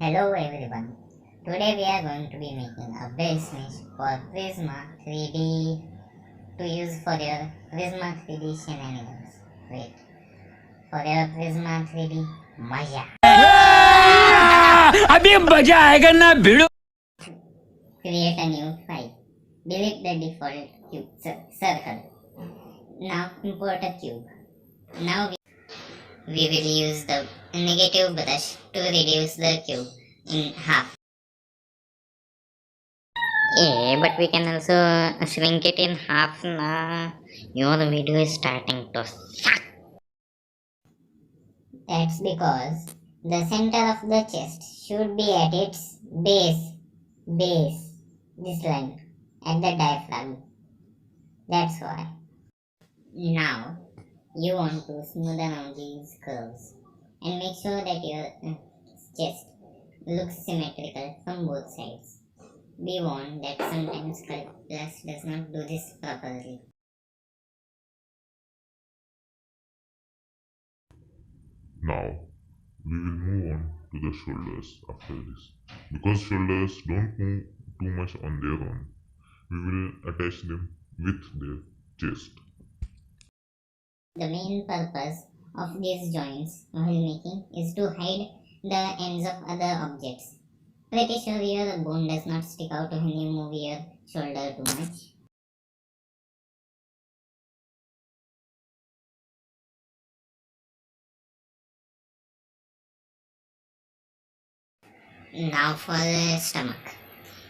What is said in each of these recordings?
Hello everyone. Today we are going to be making a base mesh for Prisma 3D to use for your Prisma 3D shenanigans. Wait, for your Prisma 3D Maya. अभी मजा आएगा ना भिड़ो. Create a new file. Delete the default circle. Now import a cube. Now we will use the negative brush to reduce the cube in half. Yeah, but we can also shrink it in half now. Your video is starting to suck. That's because the center of the chest should be at its base, this line, at the diaphragm. That's why. Now, you want to smoothen out these curves and make sure that your chest looks symmetrical from both sides. We want that sometimes Sculpt Plus does not do this properly. Now, we will move on to the shoulders after this. Because shoulders don't move too much on their own, we will attach them with the chest. The main purpose of these joints while making is to hide the ends of other objects. Pretty sure your bone does not stick out when you move your shoulder too much. Now for the stomach.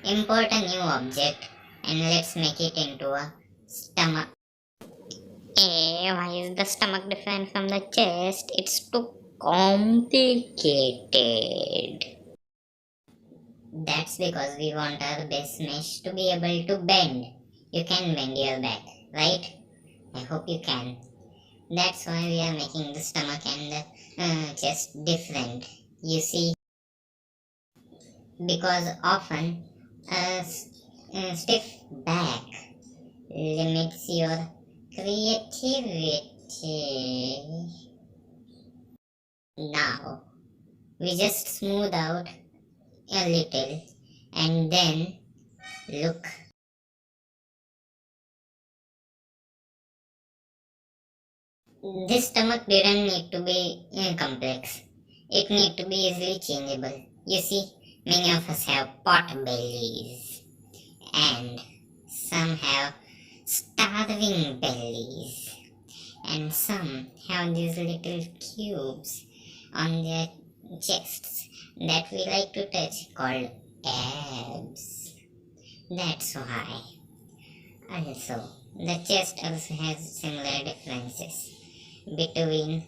Import a new object and let's make it into a stomach. Why is the stomach different from the chest? It's too complicated. That's because we want our base mesh to be able to bend. You can bend your back, right? I hope you can. That's why we are making the stomach and the chest different. You see, because often a stiff back limits your creativity. Now, we just smooth out a little and then look. This stomach didn't need to be complex. It need to be easily changeable. You see, many of us have pot bellies and some have starving bellies and some have these little cubes on their chests that we like to touch called abs. That's why. Also, the chest also has similar differences between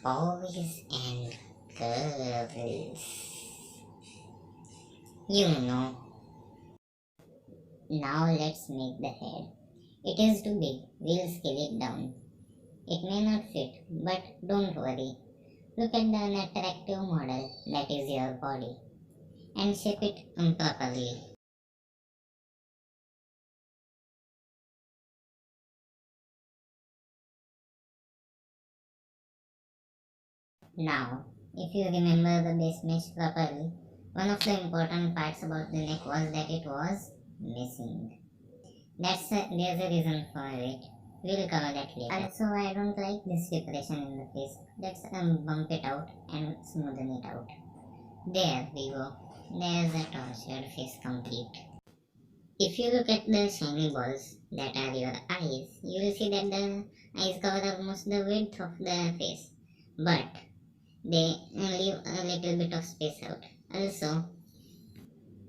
boys and girls. You know. Now let's make the head. It is too big. We'll scale it down. It may not fit, but don't worry. Look at the unattractive model that is your body and shape it properly. Now, if you remember the base mesh properly, one of the important parts about the neck was that it was missing. There's a reason for it. We'll cover that later. Also, I don't like this depression in the face. Let's bump it out and smoothen it out. There we go. There's a tortured face complete. If you look at the shiny balls that are your eyes, you will see that the eyes cover almost the width of the face. But they leave a little bit of space out. Also,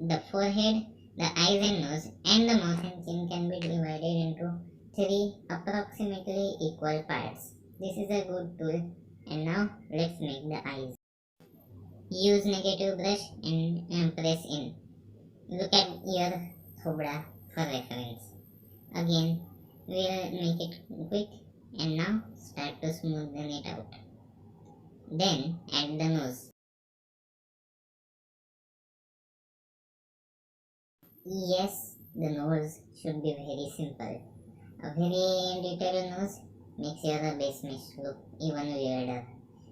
the forehead, the eyes and nose, and the mouth and chin can be divided into 3 approximately equal parts. This is a good tool. And now let's make the eyes. Use negative brush and press in. Look at your thobra for reference. Again, we'll make it quick and now start to smoothen it out. Then add the nose. Yes, the nose should be very simple. A very detailed nose makes your base mesh look even weirder,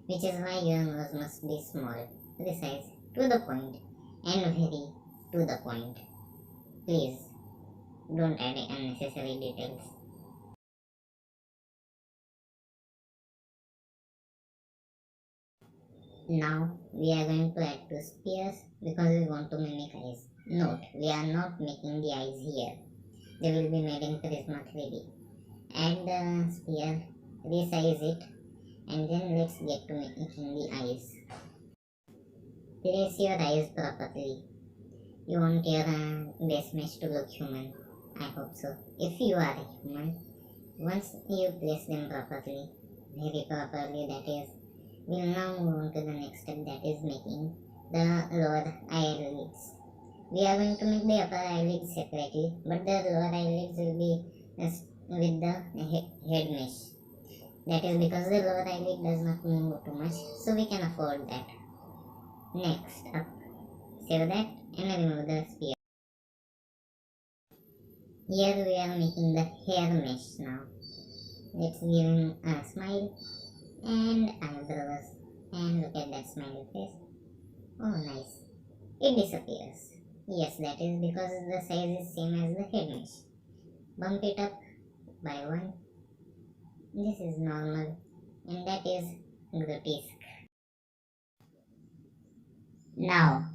which is why your nose must be small, precise, to the point and very to the point. Please don't add unnecessary details. Now we are going to add two spheres because we want to mimic eyes. Note, we are not making the eyes here. They will be made in Prisma 3D. Add the sphere, resize it, and then let's get to making the eyes. Place your eyes properly. You want your base mesh to look human. I hope so. If you are human, once you place them properly, very properly, that is, we'll now move on to the next step, that is making the lower eyelids. We are going to make the upper eyelids separately, but the lower eyelids will be with the head mesh. That is because the lower eyelid does not move too much, so we can afford that. Next up, save that and remove the sphere. Here we are making the hair mesh now. Let's give him a smile and eyebrows, and look at that smiley face. Oh nice, it disappears. Yes, that is because the size is same as the head mesh. Bump it up by 1. This is normal and that is grotesque. Now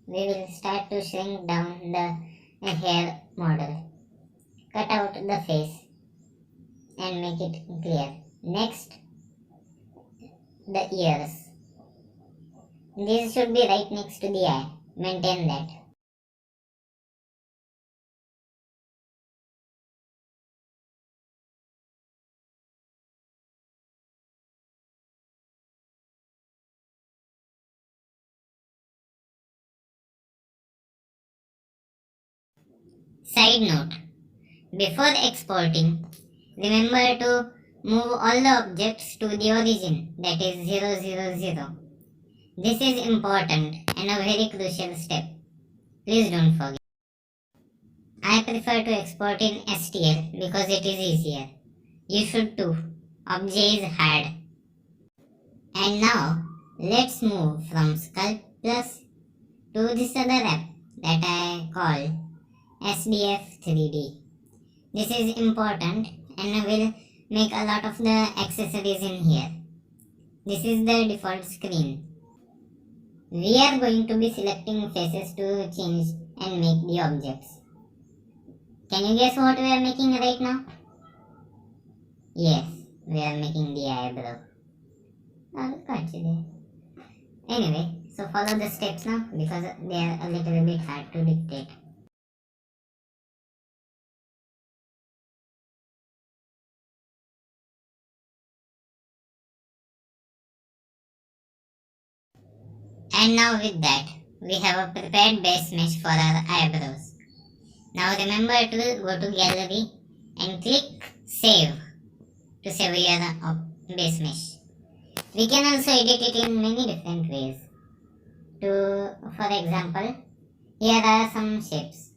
we will start to shrink down the hair model. Cut out the face and make it clear. Next, the ears. These should be right next to the eye. Maintain that. Side note, before exporting, remember to move all the objects to the origin, that is 000. This is important and a very crucial step. Please don't forget. I prefer to export in STL because it is easier. You should too. Obj is hard. And now, let's move from Sculpt Plus to this other app that I call SDF 3D. This is important and will make a lot of the accessories in here. This is the default screen. We are going to be selecting faces to change and make the objects. Can you guess what we are making right now? Yes, we are making the eyebrow. Anyway, so follow the steps now because they are a little bit hard to dictate. And now with that, we have a prepared base mesh for our eyebrows. Now remember to go to gallery and click save to save your base mesh. We can also edit it in many different ways. For example, here are some shapes.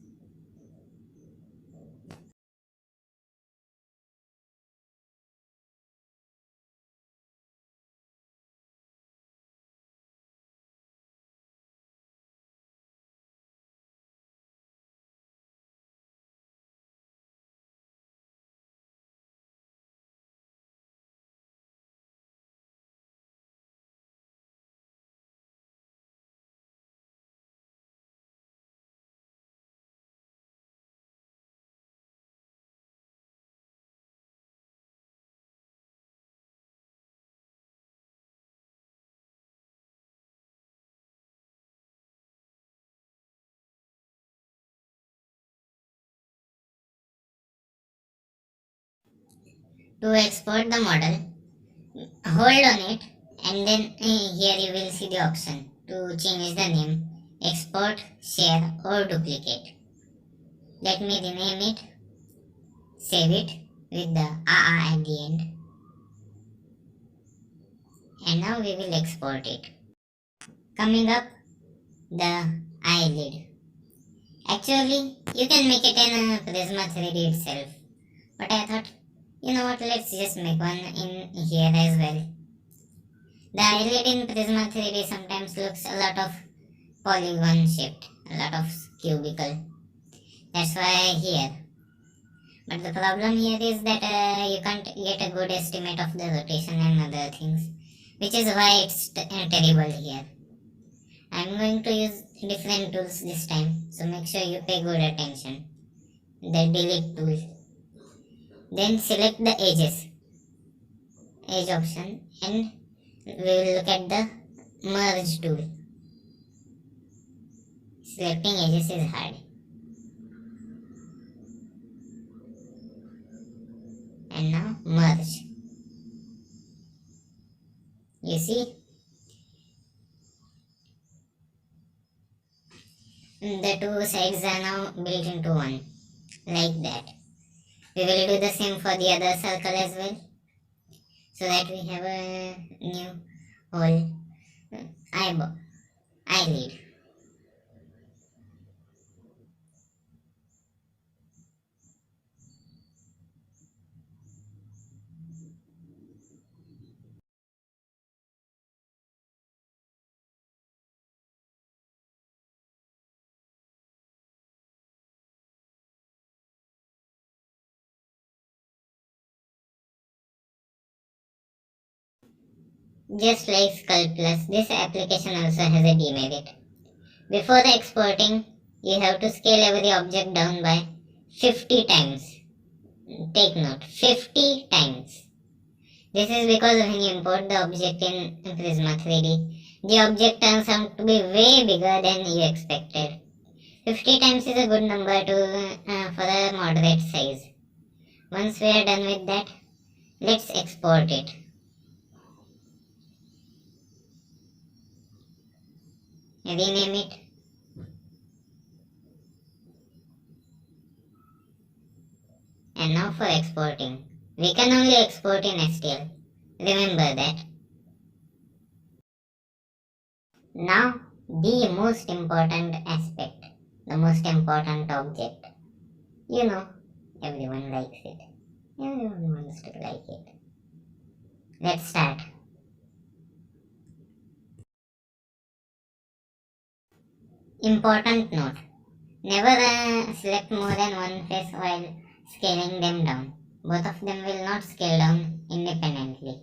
To export the model, hold on it and then here you will see the option to change the name, export, share or duplicate. Let me rename it, save it with the AA at the end, and now we will export it. Coming up, the eyelid. Actually, you can make it in Prisma 3D itself, but I thought, you know what, let's just make one in here as well. The eyelid in Prisma 3D sometimes looks a lot of polygon shaped, a lot of cubicle. That's why here. But the problem here is that you can't get a good estimate of the rotation and other things, which is why it's terrible here. I'm going to use different tools this time, so make sure you pay good attention. The delete tool. Then select the edges, edge option, and we will look at the merge tool. Selecting edges is hard. And now merge. You see, the two sides are now built into one, like that. We will do the same for the other circle as well, so that we have a new whole eyelid. Just like Sculpt Plus, this application also has a demerit. Before exporting, you have to scale every object down by 50 times. Take note, 50 times. This is because when you import the object in Prisma 3D, the object turns out to be way bigger than you expected. 50 times is a good number for a moderate size. Once we are done with that, let's export it. Rename it. And now for exporting. We can only export in STL. Remember that. Now, the most important aspect, the most important object. You know, everyone likes it. Everyone wants to like it. Let's start. Important note. Never select more than one face while scaling them down. Both of them will not scale down independently.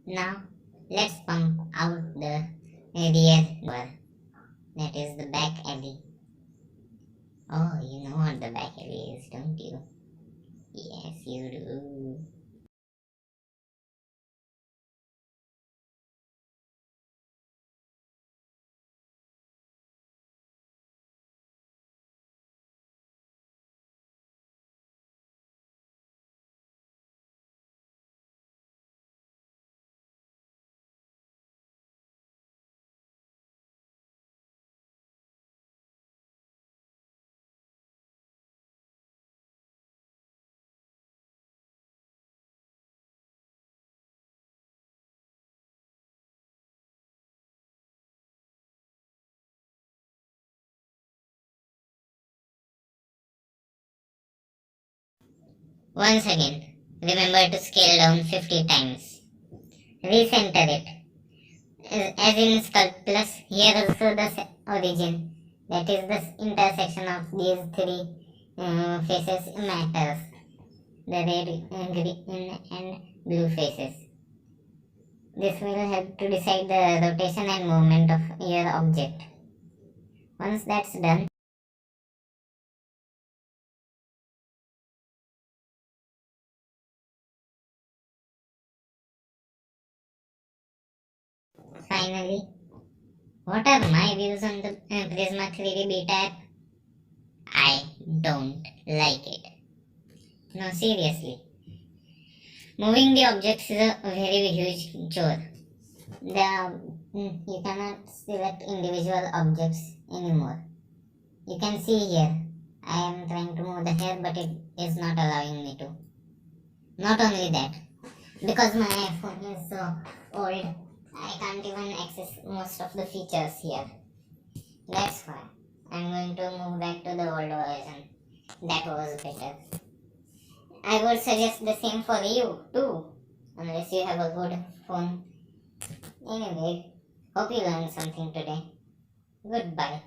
Now, let's pump out the rear door. That is the back alley. Oh, you know what the back alley is, don't you? Yes, you do. Once again, remember to scale down 50 times. Recenter it. As in Sculpt Plus, here also the origin, that is the intersection of these three faces matters. The red, green and blue faces. This will help to decide the rotation and movement of your object. Once that's done, finally, what are my views on the Prisma 3D beta app? I don't like it. No, seriously. Moving the objects is a very huge chore. You cannot select individual objects anymore. You can see here, I am trying to move the hair, but it is not allowing me to. Not only that, because my iPhone is so old, I can't even access most of the features here. That's why I'm going to move back to the old version. That was better. I would suggest the same for you too. unless you have a good phone. Anyway, hope you learned something today. Goodbye.